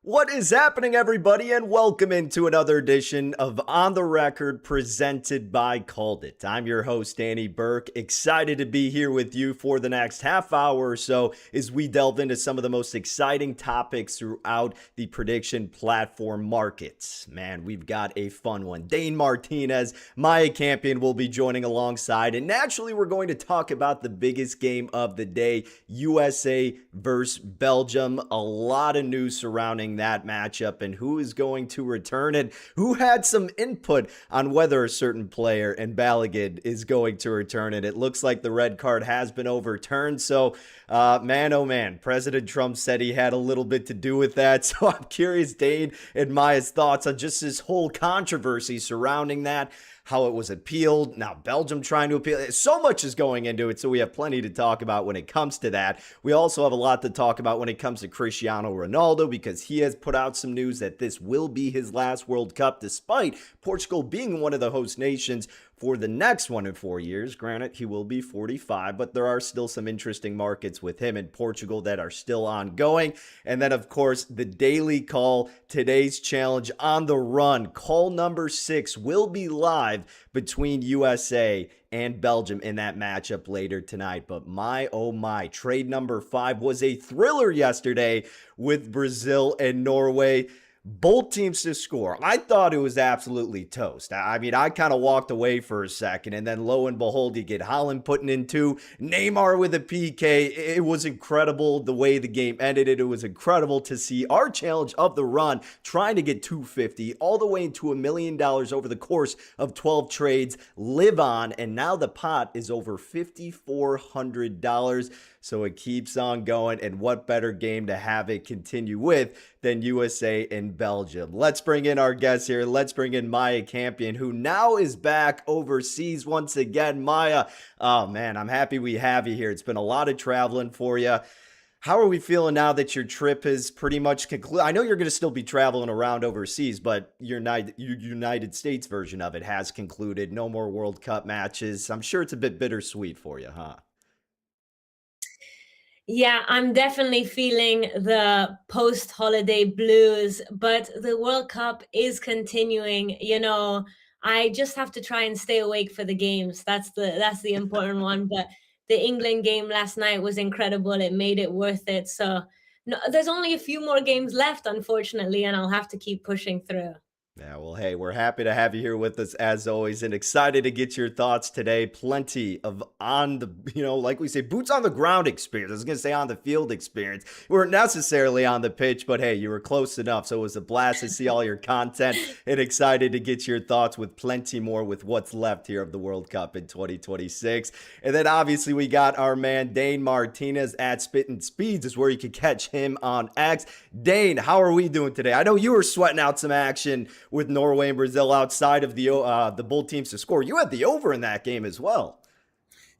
What is happening, everybody, and welcome into another edition of On the Record presented by CalledIt. I'm your host, Danny Burke, excited to be here with you for the next half hour or so as we delve into some of the most exciting topics throughout the prediction platform markets. Man, we've got a fun one. Dane Martinez, Maya Campion will be joining alongside, and naturally we're going to talk about the biggest game of the day, USA versus Belgium. A lot of news surrounding that matchup and who is going to return it, who had some input on whether a certain player and Balogun is going to return it. It looks like the red card has been overturned. So, man, oh man, President Trump said he had a little bit to do with that. So I'm curious, Dane and Maya's thoughts on just this whole controversy surrounding that, how it was appealed. Now Belgium trying to appeal. So much is going into it, so we have plenty to talk about when it comes to that. We also have a lot to talk about when it comes to Cristiano Ronaldo, because he has put out some news that this will be his last World Cup, despite Portugal being one of the host nations for the next one in 4 years. Granted, he will be 45, but there are still some interesting markets with him in Portugal that are still ongoing. And then, of course, the daily call, today's challenge on the run. Call number 6 will be live between USA and Belgium in that matchup later tonight. But my, oh my, trade number 5 was a thriller yesterday with Brazil and Norway. Both teams to score. I thought it was absolutely toast. I mean, I kind of walked away for a second, and then lo and behold, you get Holland putting in 2, Neymar with a PK. It was incredible the way the game ended. It was incredible to see our challenge of the run trying to get 250 all the way into $1 million over the course of 12 trades live on, and now the pot is over $5,400. So it keeps on going, and what better game to have it continue with than USA and Belgium. Let's bring in our guest here. Let's bring in Maya Campion, who now is back overseas once again. Maya, oh man, I'm happy we have you here. It's been a lot of traveling for you. How are we feeling now that your trip is pretty much concluded? I know you're going to still be traveling around overseas, but your United States version of it has concluded. No more World Cup matches. I'm sure it's a bit bittersweet for you, huh? Yeah, I'm definitely feeling the post-holiday blues, but the World Cup is continuing. I just have to try and stay awake for the games. That's the important one. But the England game last night was incredible. It made it worth it. So no, there's only a few more games left, unfortunately, and I'll have to keep pushing through. Yeah, well, hey, we're happy to have you here with us as always, and excited to get your thoughts today. Plenty of like we say, boots on the ground experience. I was going to say on the field experience. We weren't necessarily on the pitch, but hey, you were close enough. So it was a blast to see all your content, and excited to get your thoughts with plenty more with what's left here of the World Cup in 2026. And then obviously we got our man Dane Martinez at Spittin' Speeds is where you can catch him on X. Dane, how are we doing today? I know you were sweating out some action with Norway and Brazil outside of the both teams to score. You had the over in that game as well.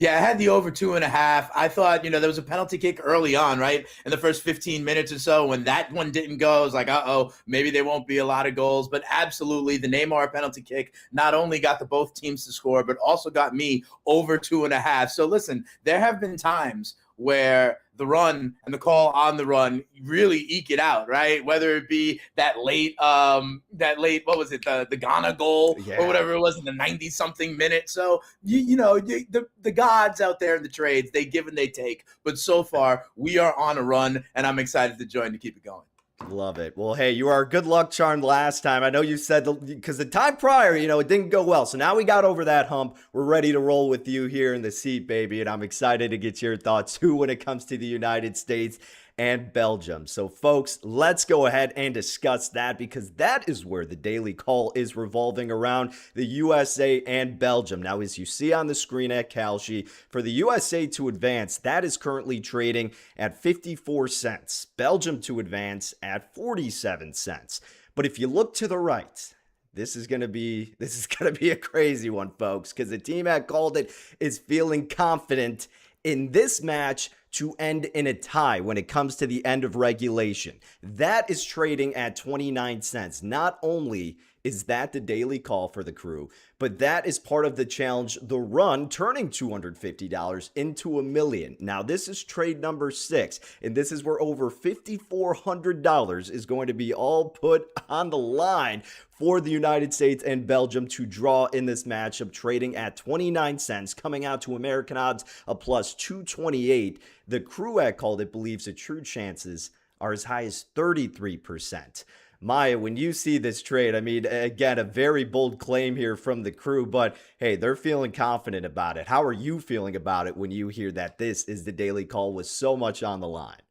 Yeah, I had the over 2.5. I thought, there was a penalty kick early on, right? In the first 15 minutes or so. When that one didn't go, I was like, uh-oh, maybe there won't be a lot of goals. But absolutely, the Neymar penalty kick not only got the both teams to score, but also got me over 2.5. So listen, there have been times where the run and the call on the run really eke it out, right? Whether it be that late, what was it, the Ghana goal or whatever it was in the 90-something minute. So, the gods out there in the trades, they give and they take. But so far, we are on a run, and I'm excited to join to keep it going. Love it. Well, hey, you are a good luck charm last time. I know you said, because the time prior, it didn't go well. So now we got over that hump. We're ready to roll with you here in the seat, baby. And I'm excited to get your thoughts too when it comes to the United States and Belgium. So folks, let's go ahead and discuss that, because that is where the daily call is revolving around, the USA and Belgium. Now, as you see on the screen at Kalshi, for the USA to advance, that is currently trading at 54 cents. Belgium to advance at 47 cents. But if you look to the right, this is gonna be a crazy one, folks, because the team at CalledIt is feeling confident in this match to end in a tie when it comes to the end of regulation. That is trading at 29 cents. Not only is that the daily call for the crew? But that is part of the challenge, the run turning $250 into $1 million. Now, this is trade number 6, and this is where over $5,400 is going to be all put on the line for the United States and Belgium to draw in this matchup, trading at 29 cents, coming out to American odds a plus 228. The crew at CalledIt believes the true chances are as high as 33%. Maya, when you see this trade, I mean, again, a very bold claim here from the crew, but hey, they're feeling confident about it. How are you feeling about it when you hear that this is the daily call with so much on the line?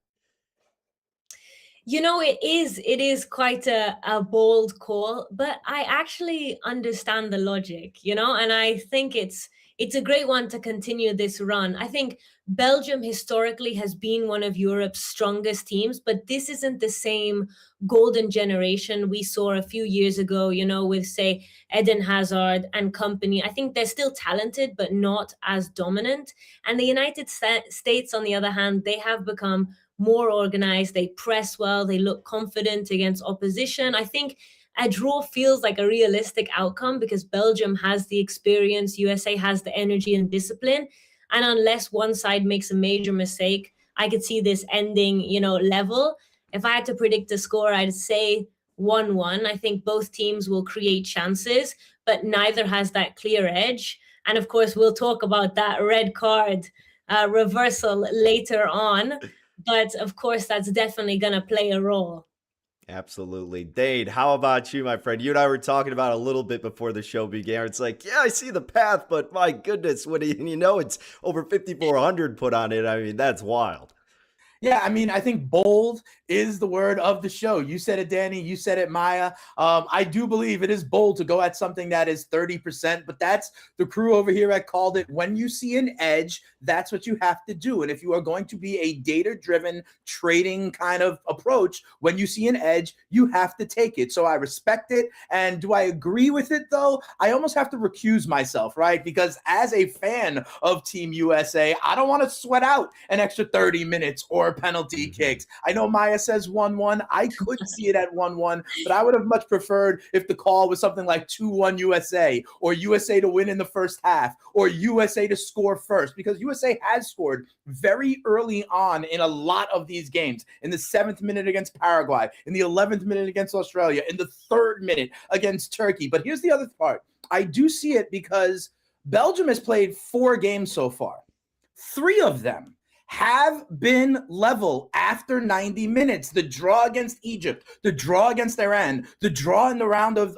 It is quite a bold call, but I actually understand the logic, and I think it's a great one to continue this run. I think Belgium historically has been one of Europe's strongest teams, but this isn't the same golden generation we saw a few years ago, with, say, Eden Hazard and company. I think they're still talented, but not as dominant. And the United States, on the other hand, they have become more organized. They press well. They look confident against opposition. I think a draw feels like a realistic outcome because Belgium has the experience, USA has the energy and discipline. And unless one side makes a major mistake, I could see this ending, level. If I had to predict a score, I'd say 1-1. I think both teams will create chances, but neither has that clear edge. And of course, we'll talk about that red card reversal later on. But of course, that's definitely going to play a role. Absolutely. Dade, how about you, my friend? You and I were talking about a little bit before the show began. It's like, yeah, I see the path, but my goodness, it's over 5,400 put on it. I mean, that's wild. Yeah, I mean, I think bold is the word of the show. You said it, Danny. You said it, Maya. I do believe it is bold to go at something that is 30%, but that's the crew over here at CalledIt. When you see an edge, that's what you have to do. And if you are going to be a data-driven trading kind of approach, when you see an edge, you have to take it. So I respect it. And do I agree with it, though? I almost have to recuse myself, right? Because as a fan of Team USA, I don't want to sweat out an extra 30 minutes or penalty kicks. I know Maya says 1-1. I could see it at 1-1, but I would have much preferred if the call was something like 2-1 USA, or USA to win in the first half, or USA to score first, because USA has scored very early on in a lot of these games. In the 7th minute against Paraguay, in the 11th minute against Australia, in the 3rd minute against Turkey. But here's the other part. I do see it because Belgium has played 4 games so far. 3 of them have been level after 90 minutes. The draw against Egypt, the draw against Iran, the draw in the round of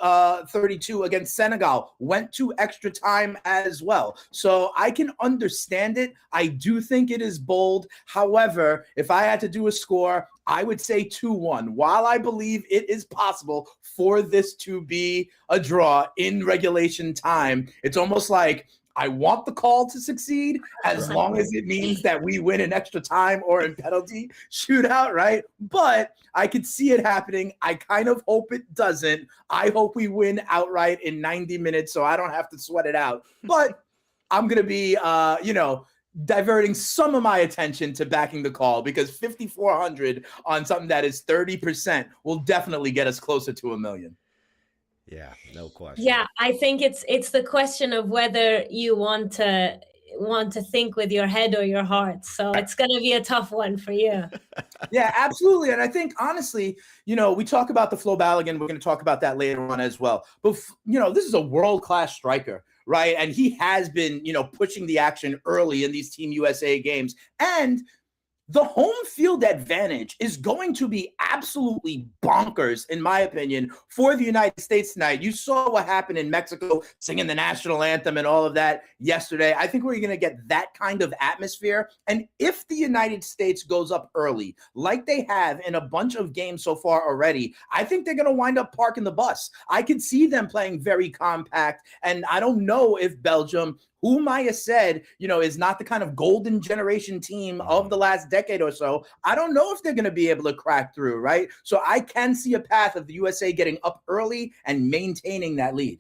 32 against Senegal went to extra time as well. So I can understand it. I do think it is bold. However, if I had to do a score, I would say 2-1. While I believe it is possible for this to be a draw in regulation time, it's almost like I want the call to succeed as long as it means that we win in extra time or in penalty shootout, right? But I could see it happening. I kind of hope it doesn't. I hope we win outright in 90 minutes so I don't have to sweat it out. But I'm going to be, diverting some of my attention to backing the call, because 5,400 on something that is 30% will definitely get us closer to $1 million. Yeah, no question. Yeah, I think it's the question of whether you want to think with your head or your heart. So it's going to be a tough one for you. Yeah, absolutely. And I think, honestly, we talk about the Flo Balogun. We're going to talk about that later on as well. But, this is a world-class striker, right? And he has been, pushing the action early in these Team USA games. And the home field advantage is going to be absolutely bonkers, in my opinion, for the United States tonight. You saw what happened in Mexico, singing the national anthem and all of that yesterday. I think we're going to get that kind of atmosphere. And if the United States goes up early, like they have in a bunch of games so far already, I think they're going to wind up parking the bus. I could see them playing very compact. And I don't know if Belgium, who Maya said, is not the kind of golden generation team of the last decade or so, I don't know if they're going to be able to crack through, right? So I can see a path of the USA getting up early and maintaining that lead.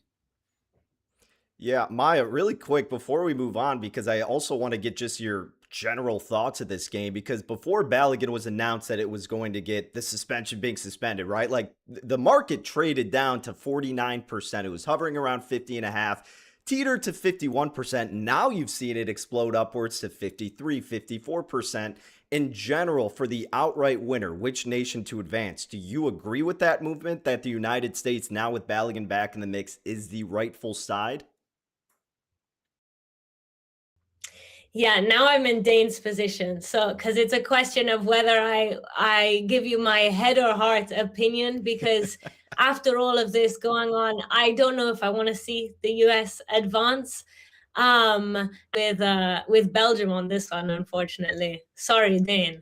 Yeah, Maya, really quick before we move on, because I also want to get just your general thoughts of this game, because before Balogun was announced that it was going to get the suspension being suspended, right? Like the market traded down to 49%. It was hovering around 50.5, teetered to 51%. Now you've seen it explode upwards to 53, 54% in general for the outright winner, which nation to advance. Do you agree with that movement, that the United States, now with Balogun back in the mix, is the rightful side? Yeah, now I'm in Dane's position. So, because it's a question of whether I give you my head or heart opinion, because after all of this going on, I don't know if I want to see the US advance with Belgium on this one, unfortunately. Sorry, Dane.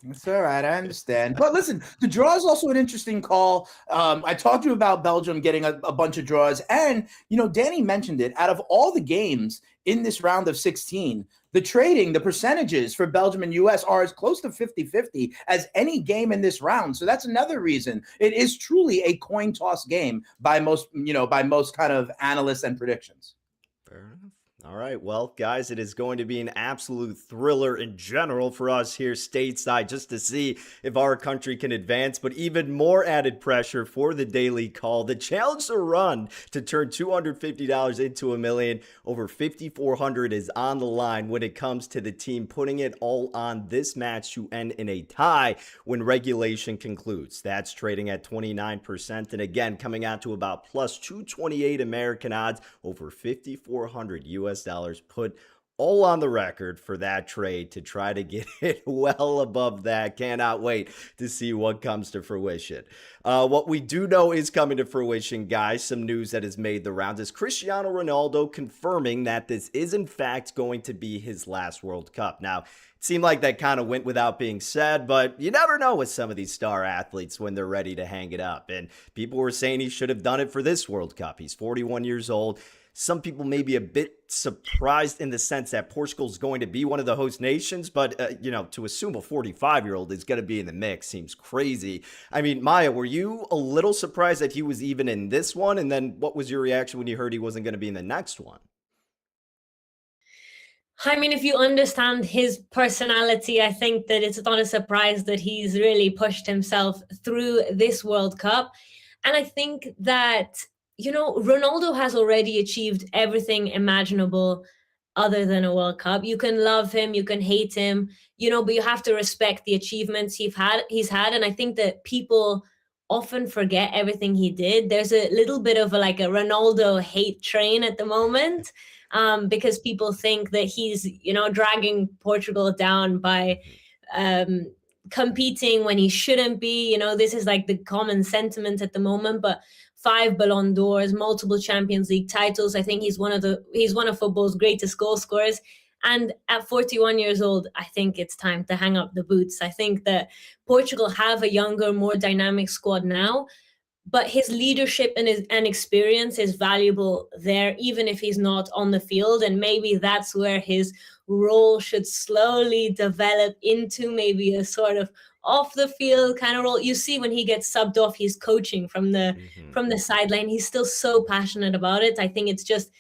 It's all right. I understand. But listen, the draw is also an interesting call. I talked to you about Belgium getting a bunch of draws. And, Danny mentioned it. Out of all the games in this round of 16, the percentages for Belgium and U.S. are as close to 50-50 as any game in this round. So that's another reason. It is truly a coin toss game by most kind of analysts and predictions. Fair enough. All right, well, guys, it is going to be an absolute thriller in general for us here stateside, just to see if our country can advance. But even more added pressure for the Daily Call. The challenge to run to turn $250 into $1 million. Over $5,400 is on the line when it comes to the team putting it all on this match to end in a tie when regulation concludes. That's trading at 29%. And again, coming out to about plus 228 American odds, over 5,400 US dollars put all on the record for that trade to try to get it well above that. Cannot wait to see what comes to fruition. What we do know is coming to fruition, guys, some news that has made the rounds, is Cristiano Ronaldo confirming that this is in fact going to be his last World Cup. Now, it seemed like that kind of went without being said, but you never know with some of these star athletes when they're ready to hang it up. And people were saying he should have done it for this World Cup. He's 41 years old. Some people may be a bit surprised in the sense that Portugal is going to be one of the host nations, but, to assume a 45-year-old is going to be in the mix seems crazy. I mean, Maya, were you a little surprised that he was even in this one? And then what was your reaction when you heard he wasn't going to be in the next one? I mean, if you understand his personality, I think that it's not a surprise that he's really pushed himself through this World Cup. And I think that Ronaldo has already achieved everything imaginable other than a World Cup. You can love him, you can hate him, but you have to respect the achievements he's had. And I think that people often forget everything he did. There's a little bit of a Ronaldo hate train at the moment, because people think that he's, dragging Portugal down by competing when he shouldn't be. This is like the common sentiment at the moment, but 5 Ballon d'Ors, multiple Champions League titles. I think he's one of football's greatest goal scorers. And at 41 years old, I think it's time to hang up the boots. I think that Portugal have a younger, more dynamic squad now, but his leadership and experience is valuable there, even if he's not on the field. And maybe that's where his role should slowly develop into maybe a sort of off the field kind of role. You see, when he gets subbed off, he's coaching from the sideline. He's still so passionate about it. I think it's just,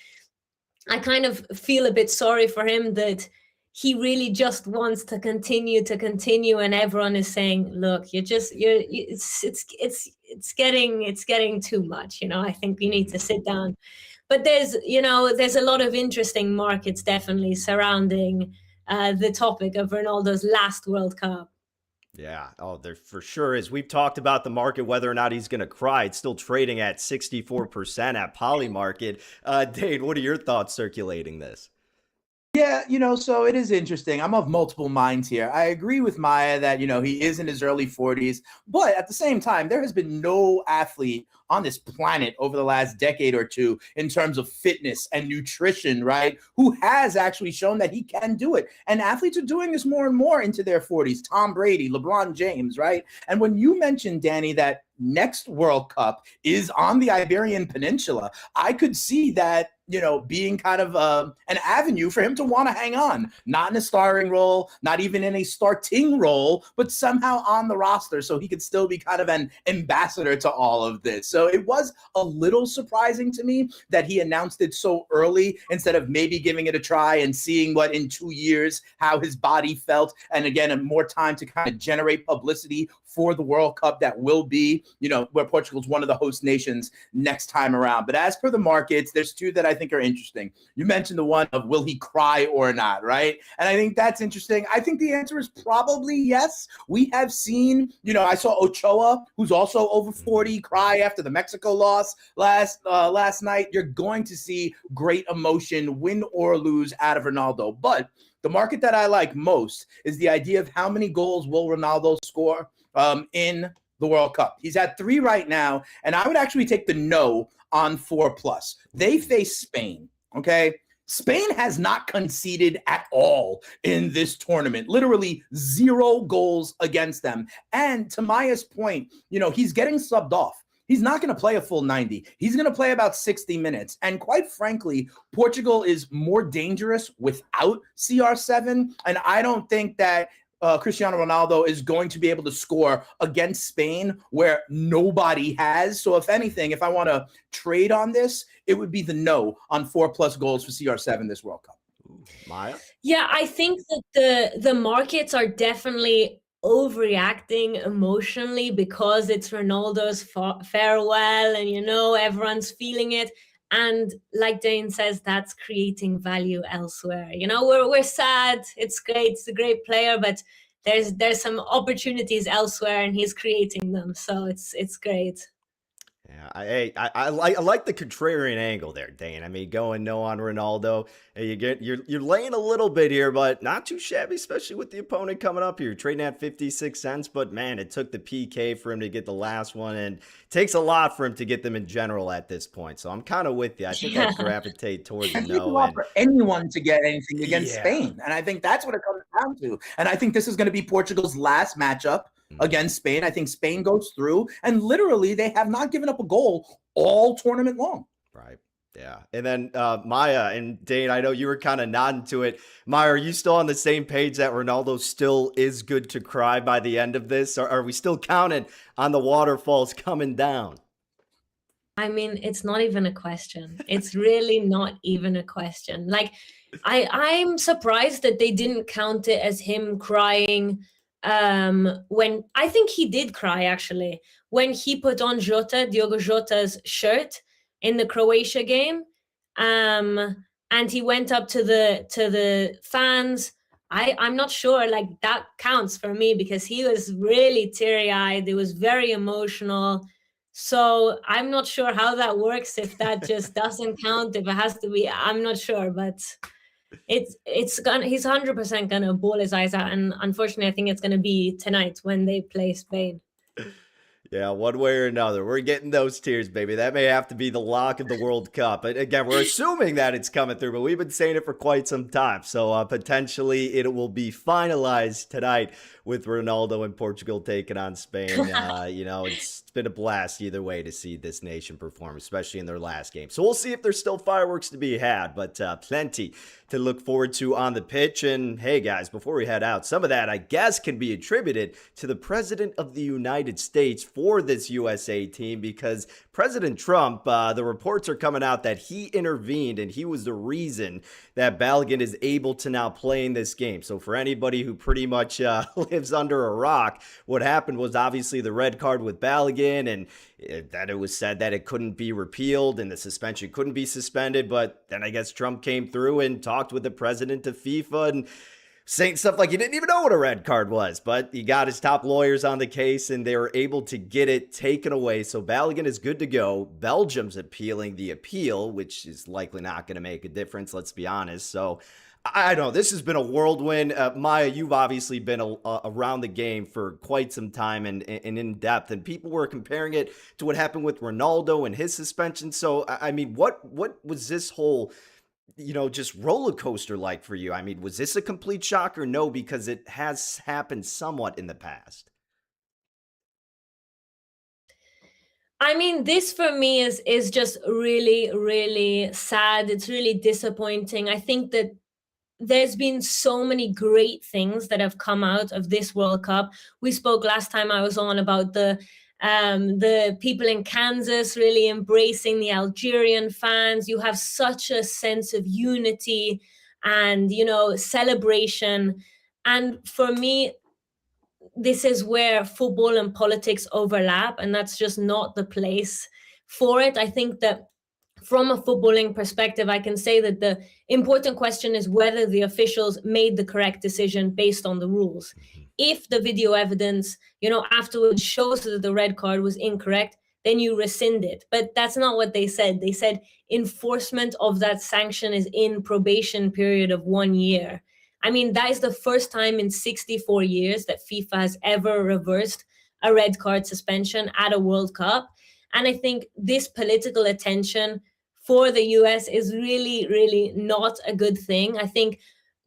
I kind of feel a bit sorry for him that he really just wants to continue, and everyone is saying, look, it's getting too much. I think you need to sit down. But there's a lot of interesting markets definitely surrounding the topic of Ronaldo's last World Cup. Yeah, there for sure is. We've talked about the market, whether or not he's going to cry. It's still trading at 64% at Polymarket. Dave, what are your thoughts circulating this? Yeah, so it is interesting. I'm of multiple minds here. I agree with Maya that, he is in his early 40s, but at the same time, there has been no athlete on this planet over the last decade or two in terms of fitness and nutrition, right, who has actually shown that he can do it. And athletes are doing this more and more into their 40s. Tom Brady, LeBron James, right? And when you mentioned, Danny, that next World Cup is on the Iberian Peninsula, I could see that, being kind of an avenue for him to want to hang on, not in a starring role, not even in a starting role, but somehow on the roster so he could still be kind of an ambassador to all of this. So it was a little surprising to me that he announced it so early instead of maybe giving it a try and seeing what in 2 years, how his body felt. And again, more time to kind of generate publicity for the World Cup that will be, where Portugal's one of the host nations next time around. But as per the markets, there's two that I think are interesting. You mentioned the one of will he cry or not, right? And I think that's interesting. I think the answer is probably yes. We have seen, I saw Ochoa, who's also over 40, cry after the Mexico loss last night. You're going to see great emotion, win or lose, out of Ronaldo. But the market that I like most is the idea of how many goals will Ronaldo score in the World Cup. He's at 3 right now, and I would actually take the no on 4+. They face Spain, okay? Spain has not conceded at all in this tournament, literally 0 goals against them. And to Maya's point, he's getting subbed off. He's not going to play a full 90. He's going to play about 60 minutes. And quite frankly, Portugal is more dangerous without CR7. And I don't think that Cristiano Ronaldo is going to be able to score against Spain where nobody has. So if anything, if I want to trade on this, it would be the no on 4+ goals for CR7 this World Cup. Maya? Yeah, I think that the markets are definitely overreacting emotionally because it's Ronaldo's farewell and, everyone's feeling it. And like Dane says, that's creating value elsewhere. We're sad. It's great. It's a great player, but there's some opportunities elsewhere, and he's creating them. So it's great. Yeah, I like the contrarian angle there, Dane. I mean, going no on Ronaldo, you're laying a little bit here, but not too shabby, especially with the opponent coming up here. You're trading at 56 cents, but man, it took the PK for him to get the last one, and it takes a lot for him to get them in general at this point. So I'm kind of with you. I think I'd gravitate towards the no. It's a lot for anyone to get anything against Spain, and I think that's what it comes down to. And I think this is going to be Portugal's last matchup against Spain. I think Spain goes through, and literally they have not given up a goal all tournament long. Right. Yeah. And then Maya and Dane, I know you were kind of nodding to it. Maya, are you still on the same page that Ronaldo still is good to cry by the end of this? Or are we still counting on the waterfalls coming down? I mean, it's not even a question. It's really not even a question. Like, I'm surprised that they didn't count it as him crying when I think he did cry, actually, when he put on Diogo Jota's shirt in the Croatia game, and he went up to the fans. I'm not sure, like, that counts for me because he was really teary-eyed. It was very emotional. So I'm not sure how that works, if that just doesn't count, if it has to be. I'm not sure, but he's 100% gonna ball his eyes out, and unfortunately I think it's gonna be tonight when they play Spain. Yeah, one way or another, we're getting those tears, baby. That may have to be the lock of the World Cup. But again, we're assuming that it's coming through, but we've been saying it for quite some time. So potentially it will be finalized tonight with Ronaldo and Portugal taking on Spain. It's been a blast either way to see this nation perform, especially in their last game. So we'll see if there's still fireworks to be had, but plenty to look forward to on the pitch. And hey, guys, before we head out, some of that, I guess, can be attributed to the President of the United States for this USA team, because President Trump, the reports are coming out that he intervened and he was the reason that Balogun is able to now play in this game. So for anybody who pretty much lives under a rock, what happened was obviously the red card with Balogun, and that it was said that it couldn't be repealed and the suspension couldn't be suspended. But then I guess Trump came through and talked with the president of FIFA and saying stuff like he didn't even know what a red card was, but he got his top lawyers on the case and they were able to get it taken away. So Balogun is good to go. Belgium's appealing the appeal, which is likely not going to make a difference, let's be honest. So I don't know. This has been a whirlwind. Maya, you've obviously been around the game for quite some time and in depth, and people were comparing it to what happened with Ronaldo and his suspension. So, I mean, what was this whole, just roller coaster like for you? I mean, was this a complete shock or no? Because it has happened somewhat in the past. I mean, this for me is just really, really sad. It's really disappointing. I think that there's been so many great things that have come out of this World Cup. We spoke last time I was on about the people in Kansas really embracing the Algerian fans. You have such a sense of unity and, you know, celebration. And for me, this is where football and politics overlap, and that's just not the place for it. I think that from a footballing perspective, I can say that the important question is whether the officials made the correct decision based on the rules. If the video evidence, you know, afterwards shows that the red card was incorrect, then you rescind it. But that's not what they said. They said enforcement of that sanction is in probation period of 1 year. I mean, that is the first time in 64 years that FIFA has ever reversed a red card suspension at a World Cup. And I think this political attention for the US is really, really not a good thing. I think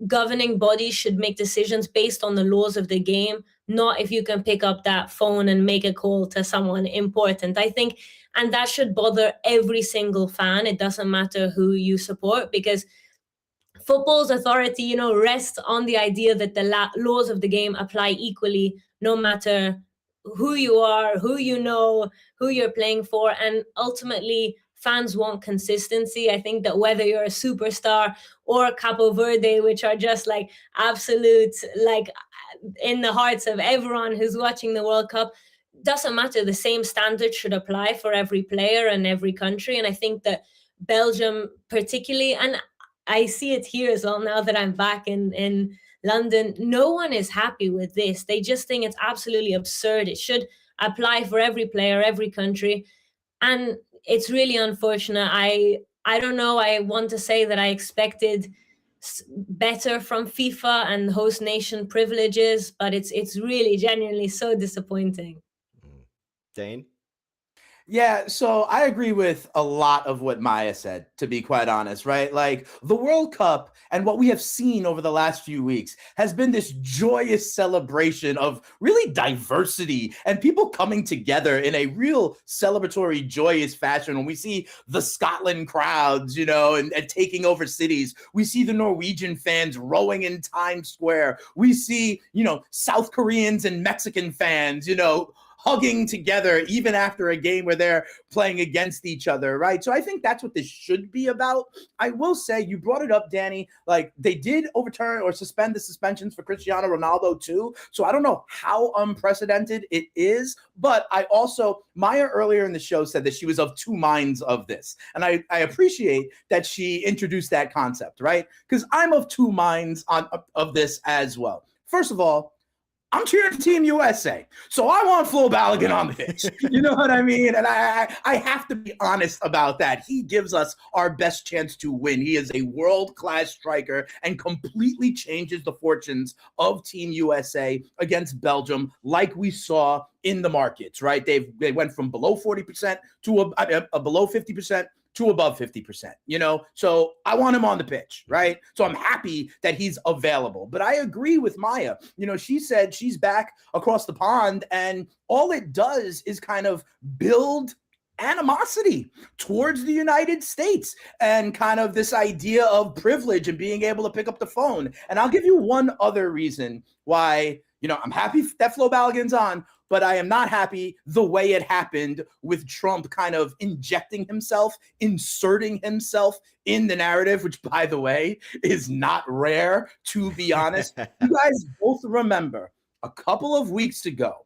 governing bodies should make decisions based on the laws of the game, not if you can pick up that phone and make a call to someone important. I think, and that should bother every single fan. It doesn't matter who you support, because football's authority, you know, rests on the idea that the laws of the game apply equally, no matter who you are, who you know, who you're playing for. And ultimately, fans want consistency. I think that whether you're a superstar or Capo Verde, which are just like absolute, like in the hearts of everyone who's watching the World Cup, doesn't matter. The same standards should apply for every player and every country. And I think that Belgium particularly, and I see it here as well now that I'm back in London, no one is happy with this. They just think it's absolutely absurd. It should apply for every player, every country. And it's really unfortunate. I don't know. I want to say that I expected better from FIFA and host nation privileges, but it's really genuinely so disappointing. Dane? Yeah, so I agree with a lot of what Maya said, to be quite honest, right? Like the World Cup and what we have seen over the last few weeks has been this joyous celebration of really diversity and people coming together in a real celebratory, joyous fashion. When we see the Scotland crowds, you know, and taking over cities, we see the Norwegian fans rowing in Times Square. We see, you know, South Koreans and Mexican fans, you know, hugging together even after a game where they're playing against each other, right? So I think that's what this should be about. I will say, you brought it up, Danny, like they did overturn or suspend the suspensions for Cristiano Ronaldo too. So I don't know how unprecedented it is, but I also, Maya earlier in the show said that she was of two minds of this. And I appreciate that she introduced that concept, right? Because I'm of two minds of this as well. First of all, I'm cheering for Team USA. So I want Flo Balogun on the pitch. You know what I mean? And I have to be honest about that. He gives us our best chance to win. He is a world-class striker and completely changes the fortunes of Team USA against Belgium, like we saw in the markets, right? They went from below 40% to below 50% to above 50%, you know? So I want him on the pitch, right? So I'm happy that he's available. But I agree with Maya. You know, she said she's back across the pond, and all it does is kind of build animosity towards the United States and kind of this idea of privilege and being able to pick up the phone. And I'll give you one other reason why, you know, I'm happy that Flo Balogun's on, but I am not happy the way it happened with Trump kind of injecting himself, inserting himself in the narrative, which, by the way, is not rare, to be honest. You guys both remember a couple of weeks ago,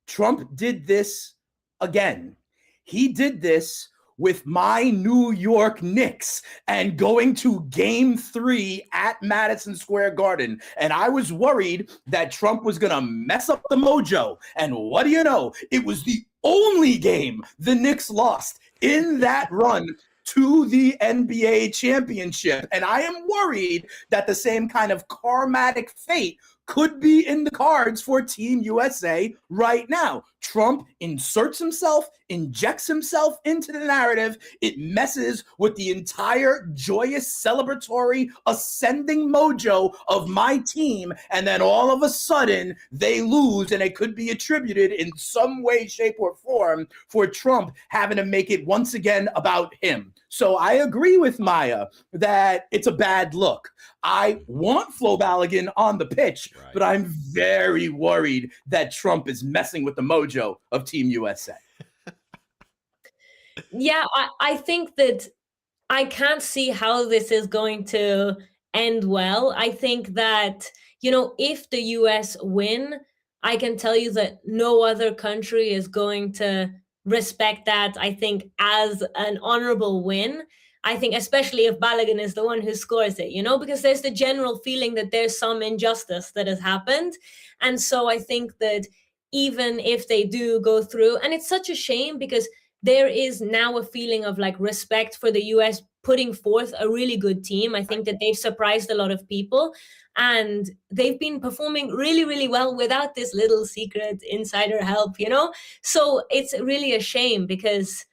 Trump did this again. He did this with my New York Knicks and going to Game 3 at Madison Square Garden. And I was worried that Trump was going to mess up the mojo. And what do you know? It was the only game the Knicks lost in that run to the NBA championship. And I am worried that the same kind of karmatic fate could be in the cards for Team USA right now. Trump inserts himself, injects himself into the narrative. It messes with the entire joyous, celebratory, ascending mojo of my team. And then all of a sudden they lose, and it could be attributed in some way, shape, or form for Trump having to make it once again about him. So I agree with Maya that it's a bad look. I want Flo Balogun on the pitch, Right. but I'm very worried that Trump is messing with the mojo of Team USA. Yeah, I think that I can't see how this is going to end well. I think that, if the US win, I can tell you that no other country is going to respect that, I think, as an honorable win. I think, especially if Balogun is the one who scores it, because there's the general feeling that there's some injustice that has happened. And so I think that even if they do go through, and it's such a shame because there is now a feeling of like respect for the US putting forth a really good team. I think that they've surprised a lot of people, and they've been performing really, really well without this little secret insider help, So it's really a shame because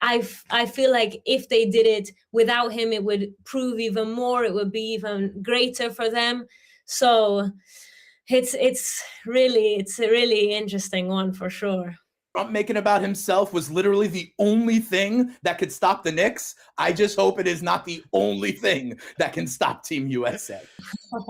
I feel like if they did it without him, it would prove even more. It would be even greater for them. So it's a really interesting one for sure. Trump making about himself was literally the only thing that could stop the Knicks. I just hope it is not the only thing that can stop Team USA.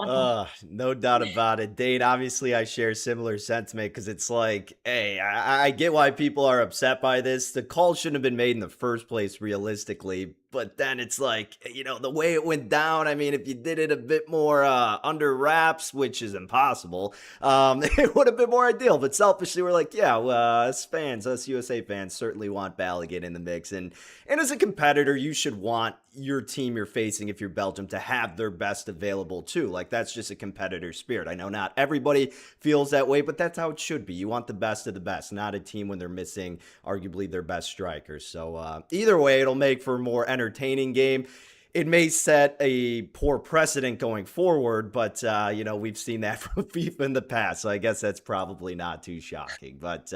No doubt about it. Dane, obviously I share similar sentiment because it's like, hey, I get why people are upset by this. The call shouldn't have been made in the first place, realistically. But then it's like, the way it went down, I mean, if you did it a bit more under wraps, which is impossible, it would have been more ideal. But selfishly, we're like, yeah, us fans, us USA fans certainly want Balogun in the mix. And as a competitor, you should want your team you're facing, if you're Belgium, to have their best available too. Like, that's just a competitor spirit. I know not everybody feels that way, but that's how it should be. You want the best of the best, not a team when they're missing arguably their best strikers. So either way, it'll make for a more entertaining game. It may set a poor precedent going forward, but, we've seen that from FIFA in the past, so I guess that's probably not too shocking. But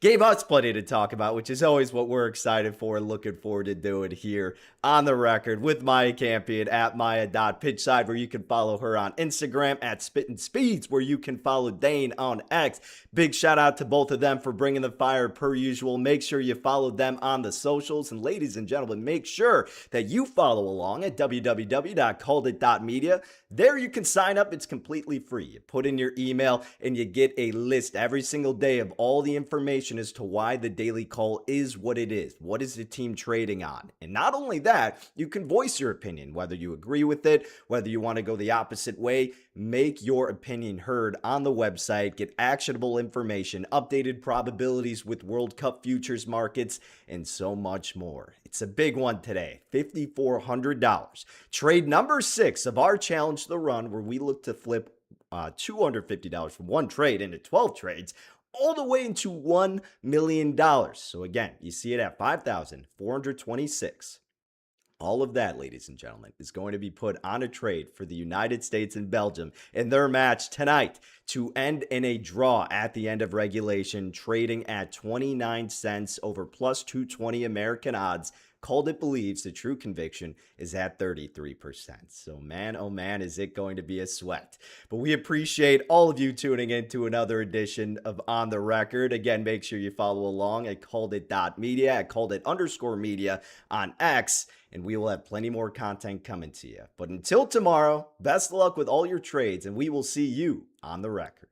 gave us plenty to talk about, which is always what we're excited for and looking forward to doing here on the record with Maya Campion at Maya.pitchside, where you can follow her on Instagram at Spittin' Speeds, where you can follow Dane on X. Big shout out to both of them for bringing the fire per usual. Make sure you follow them on the socials. And ladies and gentlemen, make sure that you follow along at www.CalledIt.media. There you can sign up. It's completely free. You put in your email and you get a list every single day of all the information as to why the Daily Call is what it is. What is the team trading on? And not only that, you can voice your opinion, whether you agree with it, whether you want to go the opposite way. Make your opinion heard on the website. Get actionable information, updated probabilities with World Cup futures markets, and so much more. It's a big one today, $5,400. Trade number 6 of our Challenge the Run, where we look to flip $250 from one trade into 12 trades, all the way into $1 million. So again, you see it at $5,426. All of that, ladies and gentlemen, is going to be put on a trade for the United States and Belgium in their match tonight to end in a draw at the end of regulation, trading at 29 cents over plus 220 American odds. CalledIt believes the true conviction is at 33%. So man, oh man, is it going to be a sweat. But we appreciate all of you tuning in to another edition of On The Record. Again, make sure you follow along at CalledIt.media, at CalledIt_media on X, and we will have plenty more content coming to you. But until tomorrow, best of luck with all your trades, and we will see you on the record.